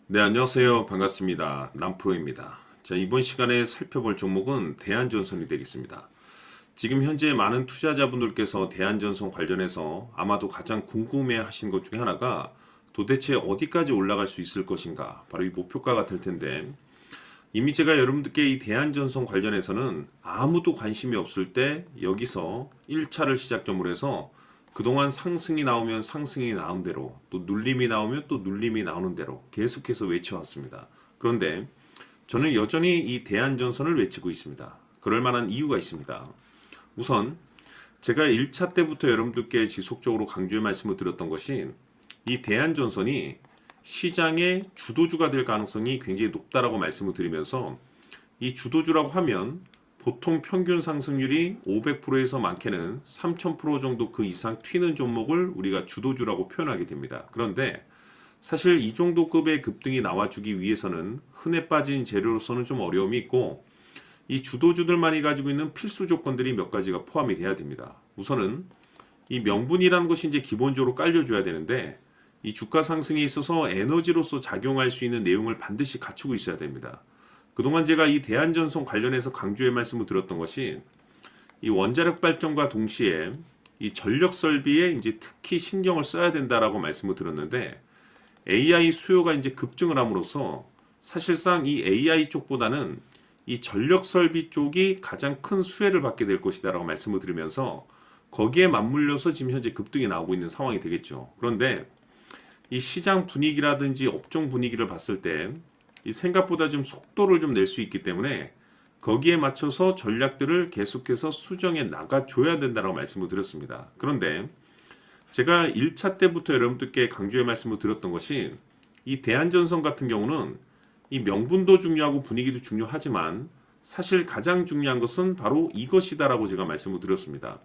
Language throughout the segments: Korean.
네, 안녕하세요. 반갑습니다. 남프로입니다. 자, 이번 시간에 살펴볼 종목은 대한전선이 되겠습니다. 지금 현재 많은 투자자분들께서 대한전선 관련해서 아마도 가장 궁금해 하신 것 중에 하나가 도대체 어디까지 올라갈 수 있을 것인가? 바로 이 목표가가 될 텐데, 이미 제가 여러분들께 이 대한전선 관련해서는 아무도 관심이 없을 때 여기서 1차를 시작점으로 해서 그동안 상승이 나오면 상승이 나온 대로, 또 눌림이 나오면 또 눌림이 나오는 대로 계속해서 외쳐왔습니다. 그런데 저는 여전히 이 대한전선을 외치고 있습니다. 그럴 만한 이유가 있습니다. 우선 제가 1차 때부터 여러분들께 지속적으로 강조의 말씀을 드렸던 것이 이 대한전선이 시장의 주도주가 될 가능성이 굉장히 높다라고 말씀을 드리면서, 이 주도주라고 하면 보통 평균 상승률이 500%에서 많게는 3000% 정도 그 이상 튀는 종목을 우리가 주도주라고 표현하게 됩니다. 그런데 사실 이 정도 급의 급등이 나와주기 위해서는 흔해 빠진 재료로서는 좀 어려움이 있고, 이 주도주들만이 가지고 있는 필수 조건들이 몇 가지가 포함이 돼야 됩니다. 우선은 이 명분이라는 것이 이제 기본적으로 깔려줘야 되는데, 이 주가 상승에 있어서 에너지로서 작용할 수 있는 내용을 반드시 갖추고 있어야 됩니다. 그동안 제가 이 대한전선 관련해서 강조의 말씀을 드렸던 것이 이 원자력 발전과 동시에 이 전력 설비에 이제 특히 신경을 써야 된다라고 말씀을 드렸는데, AI 수요가 이제 급증을 함으로써 사실상 이 AI 쪽보다는 이 전력 설비 쪽이 가장 큰 수혜를 받게 될 것이다라고 말씀을 드리면서 거기에 맞물려서 지금 현재 급등이 나오고 있는 상황이 되겠죠. 그런데 이 시장 분위기라든지 업종 분위기를 봤을 때 이 생각보다 좀 속도를 좀 낼 수 있기 때문에 거기에 맞춰서 전략들을 계속해서 수정해 나가줘야 된다고 말씀을 드렸습니다. 그런데 제가 1차 때부터 여러분들께 강조의 말씀을 드렸던 것이 이 대한전선 같은 경우는 이 명분도 중요하고 분위기도 중요하지만 사실 가장 중요한 것은 바로 이것이다라고 제가 말씀을 드렸습니다.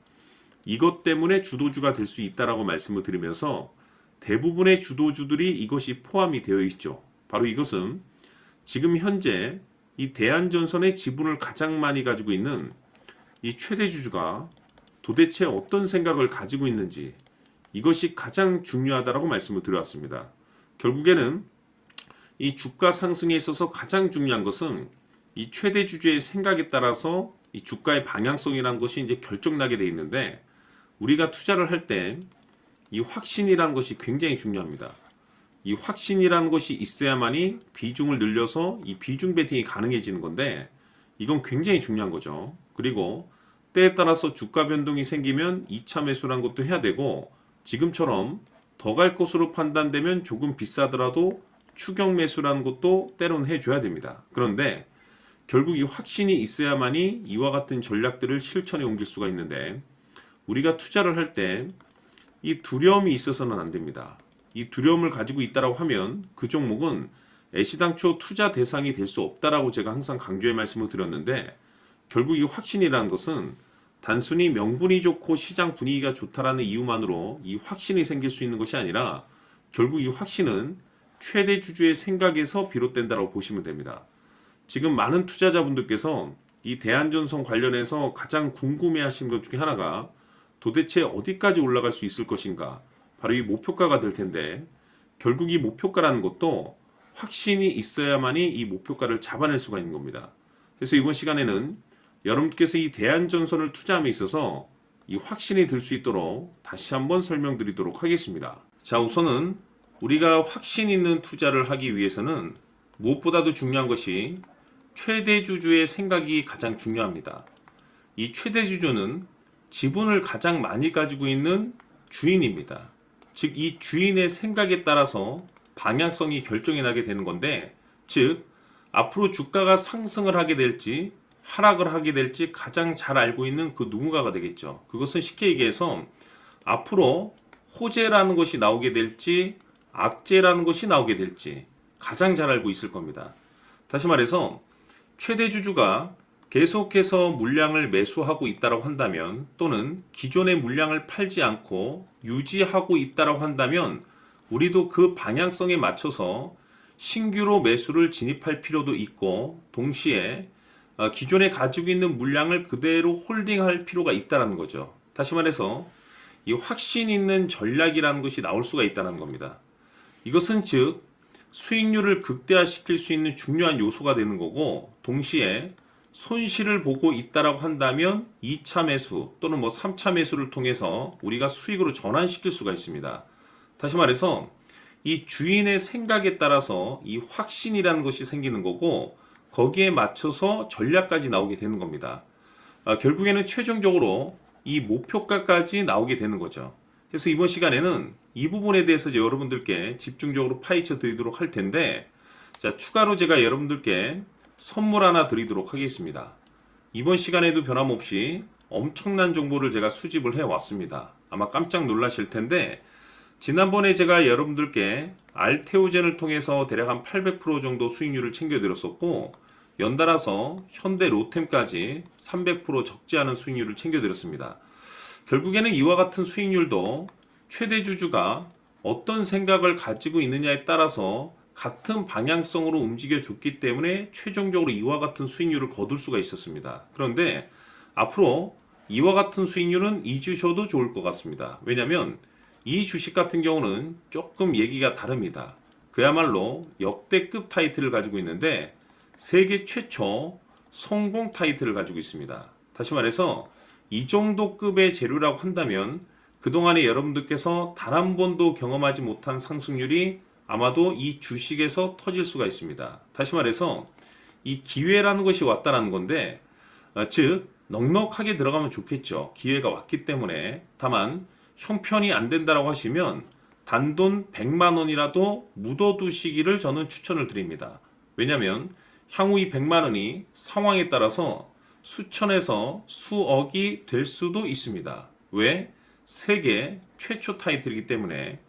이것 때문에 주도주가 될 수 있다라고 말씀을 드리면서 대부분의 주도주들이 이것이 포함이 되어 있죠. 바로 이것은 지금 현재 이 대한전선의 지분을 가장 많이 가지고 있는 이 최대 주주가 도대체 어떤 생각을 가지고 있는지, 이것이 가장 중요하다라고 말씀을 드려왔습니다. 결국에는 이 주가 상승에 있어서 가장 중요한 것은 이 최대 주주의 생각에 따라서 이 주가의 방향성이라는 것이 이제 결정나게 돼 있는데, 우리가 투자를 할 때 이 확신이라는 것이 굉장히 중요합니다. 이 확신이라는 것이 있어야만이 비중을 늘려서 이 비중 베팅이 가능해지는 건데, 이건 굉장히 중요한 거죠. 그리고 때에 따라서 주가 변동이 생기면 2차 매수라는 것도 해야 되고, 지금처럼 더 갈 것으로 판단되면 조금 비싸더라도 추격 매수라는 것도 때로는 해줘야 됩니다. 그런데 결국 이 확신이 있어야만이 이와 같은 전략들을 실천에 옮길 수가 있는데, 우리가 투자를 할 때 이 두려움이 있어서는 안 됩니다. 이 두려움을 가지고 있다라고 하면 그 종목은 애시당초 투자 대상이 될 수 없다라고 제가 항상 강조의 말씀을 드렸는데, 결국 이 확신이라는 것은 단순히 명분이 좋고 시장 분위기가 좋다라는 이유만으로 이 확신이 생길 수 있는 것이 아니라, 결국 이 확신은 최대 주주의 생각에서 비롯된다고 보시면 됩니다. 지금 많은 투자자분들께서 이 대한전선 관련해서 가장 궁금해하시는 것 중에 하나가 도대체 어디까지 올라갈 수 있을 것인가, 바로 이 목표가가 될 텐데, 결국 이 목표가라는 것도 확신이 있어야만이 이 목표가를 잡아낼 수가 있는 겁니다. 그래서 이번 시간에는 여러분께서 이 대한전선을 투자함에 있어서 이 확신이 들 수 있도록 다시 한번 설명드리도록 하겠습니다. 자, 우선은 우리가 확신 있는 투자를 하기 위해서는 무엇보다도 중요한 것이 최대 주주의 생각이 가장 중요합니다. 이 최대 주주는 지분을 가장 많이 가지고 있는 주인입니다. 즉, 이 주인의 생각에 따라서 방향성이 결정이 나게 되는 건데, 즉 앞으로 주가가 상승을 하게 될지 하락을 하게 될지 가장 잘 알고 있는 그 누군가가 되겠죠. 그것은 쉽게 얘기해서 앞으로 호재라는 것이 나오게 될지 악재라는 것이 나오게 될지 가장 잘 알고 있을 겁니다. 다시 말해서 최대 주주가 계속해서 물량을 매수하고 있다고 한다면, 또는 기존의 물량을 팔지 않고 유지하고 있다고 한다면, 우리도 그 방향성에 맞춰서 신규로 매수를 진입할 필요도 있고, 동시에 기존에 가지고 있는 물량을 그대로 홀딩할 필요가 있다는 거죠. 다시 말해서 이 확신 있는 전략이라는 것이 나올 수가 있다는 겁니다. 이것은 즉 수익률을 극대화시킬 수 있는 중요한 요소가 되는 거고, 동시에 손실을 보고 있다라고 한다면 2차 매수 또는 뭐 3차 매수를 통해서 우리가 수익으로 전환시킬 수가 있습니다. 다시 말해서 이 주인의 생각에 따라서 이 확신이라는 것이 생기는 거고, 거기에 맞춰서 전략까지 나오게 되는 겁니다. 결국에는 최종적으로 이 목표가까지 나오게 되는 거죠. 그래서 이번 시간에는 이 부분에 대해서 이제 여러분들께 집중적으로 파헤쳐 드리도록 할 텐데, 자, 추가로 제가 여러분들께 선물 하나 드리도록 하겠습니다. 이번 시간에도 변함없이 엄청난 정보를 제가 수집을 해 왔습니다. 아마 깜짝 놀라실 텐데, 지난번에 제가 여러분들께 알테오젠을 통해서 대략 한 800% 정도 수익률을 챙겨드렸었고, 연달아서 현대 로템까지 300% 적지 않은 수익률을 챙겨드렸습니다. 결국에는 이와 같은 수익률도 최대 주주가 어떤 생각을 가지고 있느냐에 따라서 같은 방향성으로 움직여줬기 때문에 최종적으로 이와 같은 수익률을 거둘 수가 있었습니다. 그런데 앞으로 이와 같은 수익률은 잊으셔도 좋을 것 같습니다. 왜냐하면 이 주식 같은 경우는 조금 얘기가 다릅니다. 그야말로 역대급 타이틀을 가지고 있는데 세계 최초 성공 타이틀을 가지고 있습니다. 다시 말해서 이 정도 급의 재료라고 한다면 그동안에 여러분들께서 단 한 번도 경험하지 못한 상승률이 아마도 이 주식에서 터질 수가 있습니다. 다시 말해서 이 기회라는 것이 왔다는 건데, 즉 넉넉하게 들어가면 좋겠죠. 기회가 왔기 때문에. 다만 형편이 안 된다라고 하시면 단돈 100만 원이라도 묻어두시기를 저는 추천을 드립니다. 왜냐하면 향후 이 100만 원이 상황에 따라서 수천에서 수억이 될 수도 있습니다. 왜? 세계 최초 타이틀이기 때문에.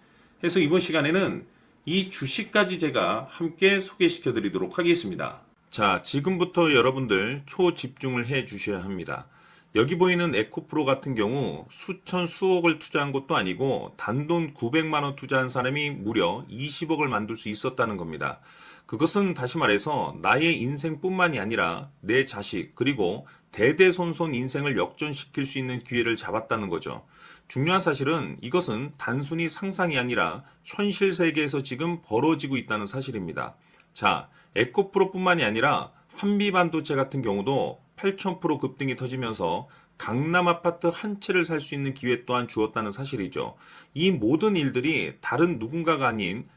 해서 이번 시간에는 이 주식까지 제가 함께 소개시켜 드리도록 하겠습니다. 자, 지금부터 여러분들 초집중을 해 주셔야 합니다. 여기 보이는 에코프로 같은 경우 수천 수억을 투자한 것도 아니고 단돈 900만 원 투자한 사람이 무려 20억을 만들 수 있었다는 겁니다. 그것은 다시 말해서 나의 인생뿐만이 아니라 내 자식 그리고 대대손손 인생을 역전시킬 수 있는 기회를 잡았다는 거죠. 중요한 사실은 이것은 단순히 상상이 아니라 현실 세계에서 지금 벌어지고 있다는 사실입니다. 자, 에코프로뿐만이 아니라 한미반도체 같은 경우도 8,000% 급등이 터지면서 강남 아파트 한 채를 살 수 있는 기회 또한 주었다는 사실이죠. 이 모든 일들이 다른 누군가가 아닌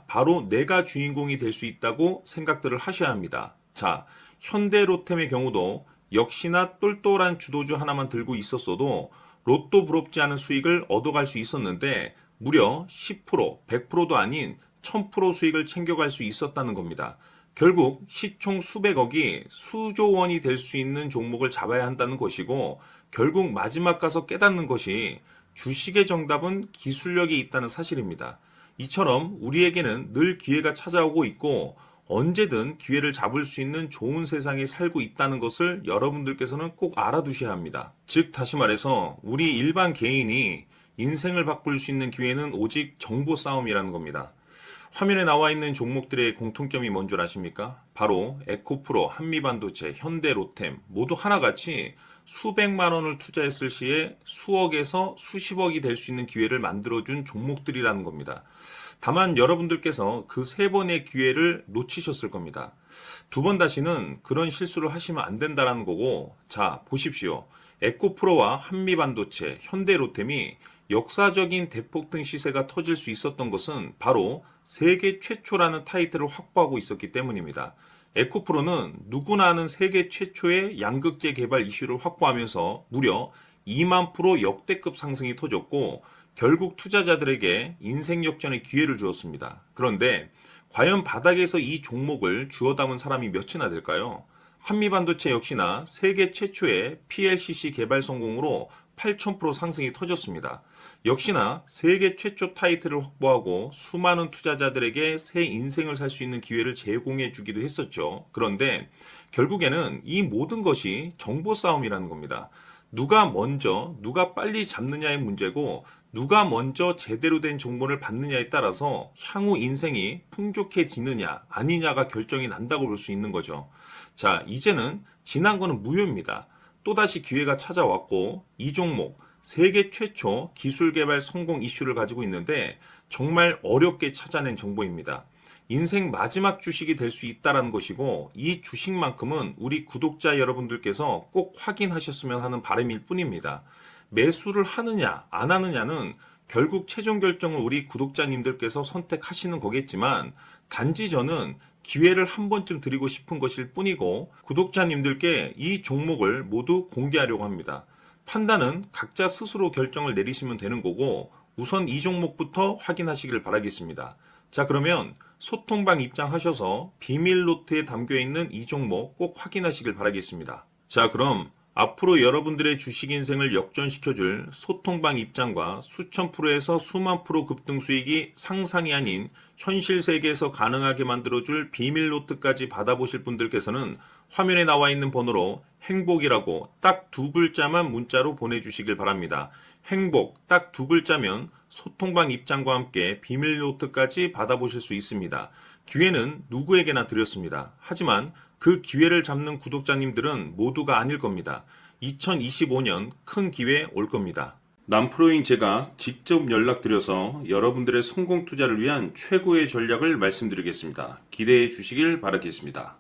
바로 내가 주인공이 될 수 있다고 생각들을 하셔야 합니다. 자, 현대로템의 경우도 역시나 똘똘한 주도주 하나만 들고 있었어도 로또 부럽지 않은 수익을 얻어갈 수 있었는데 무려 10%, 100%도 아닌 1000% 수익을 챙겨갈 수 있었다는 겁니다. 결국 시총 수백억이 수조 원이 될 수 있는 종목을 잡아야 한다는 것이고, 결국 마지막 가서 깨닫는 것이 주식의 정답은 기술력이 있다는 사실입니다. 이처럼 우리에게는 늘 기회가 찾아오고 있고 언제든 기회를 잡을 수 있는 좋은 세상에 살고 있다는 것을 여러분들께서는 꼭 알아두셔야 합니다. 즉 다시 말해서 우리 일반 개인이 인생을 바꿀 수 있는 기회는 오직 정보 싸움이라는 겁니다. 화면에 나와 있는 종목들의 공통점이 뭔 줄 아십니까? 바로 에코프로, 한미반도체, 현대로템 모두 하나같이 수백만 원을 투자했을 시에 수억에서 수십억이 될 수 있는 기회를 만들어준 종목들이라는 겁니다. 다만 여러분들께서 그 세 번의 기회를 놓치셨을 겁니다. 두 번 다시는 그런 실수를 하시면 안 된다는 거고, 자 보십시오. 에코프로와 한미반도체, 현대로템이 역사적인 대폭등 시세가 터질 수 있었던 것은 바로 세계 최초라는 타이틀을 확보하고 있었기 때문입니다. 에코프로는 누구나 아는 세계 최초의 양극재 개발 이슈를 확보하면서 무려 2만 프로 역대급 상승이 터졌고 결국 투자자들에게 인생 역전의 기회를 주었습니다. 그런데 과연 바닥에서 이 종목을 주워 담은 사람이 몇이나 될까요? 한미반도체 역시나 세계 최초의 PLCC 개발 성공으로 8,000% 상승이 터졌습니다. 역시나 세계 최초 타이틀을 확보하고 수많은 투자자들에게 새 인생을 살 수 있는 기회를 제공해 주기도 했었죠. 그런데 결국에는 이 모든 것이 정보 싸움이라는 겁니다. 누가 빨리 잡느냐의 문제고 누가 먼저 제대로 된 정보를 받느냐에 따라서 향후 인생이 풍족해지느냐 아니냐가 결정이 난다고 볼 수 있는 거죠. 자, 이제는 지난 거는 무효입니다. 또다시 기회가 찾아왔고 이 종목 세계 최초 기술 개발 성공 이슈를 가지고 있는데 정말 어렵게 찾아낸 정보입니다. 인생 마지막 주식이 될 수 있다라는 것이고 이 주식만큼은 우리 구독자 여러분들께서 꼭 확인하셨으면 하는 바람일 뿐입니다. 매수를 하느냐 안 하느냐는 결국 최종 결정을 우리 구독자님들께서 선택하시는 거겠지만 단지 저는 기회를 한 번쯤 드리고 싶은 것일 뿐이고 구독자님들께 이 종목을 모두 공개하려고 합니다. 판단은 각자 스스로 결정을 내리시면 되는 거고 우선 이 종목부터 확인하시길 바라겠습니다. 자, 그러면 소통방 입장하셔서 비밀 노트에 담겨 있는 이 종목 꼭 확인하시길 바라겠습니다. 자, 그럼 앞으로 여러분들의 주식 인생을 역전시켜줄 소통방 입장과 수천 프로에서 수만 프로 급등 수익이 상상이 아닌 현실 세계에서 가능하게 만들어줄 비밀 노트까지 받아보실 분들께서는 화면에 나와 있는 번호로 행복이라고 딱 두 글자만 문자로 보내주시길 바랍니다. 행복 딱 두 글자면 소통방 입장과 함께 비밀 노트까지 받아보실 수 있습니다. 기회는 누구에게나 드렸습니다. 하지만 그 기회를 잡는 구독자님들은 모두가 아닐 겁니다. 2025년 큰 기회 올 겁니다. 남프로인 제가 직접 연락드려서 여러분들의 성공 투자를 위한 최고의 전략을 말씀드리겠습니다. 기대해 주시길 바라겠습니다.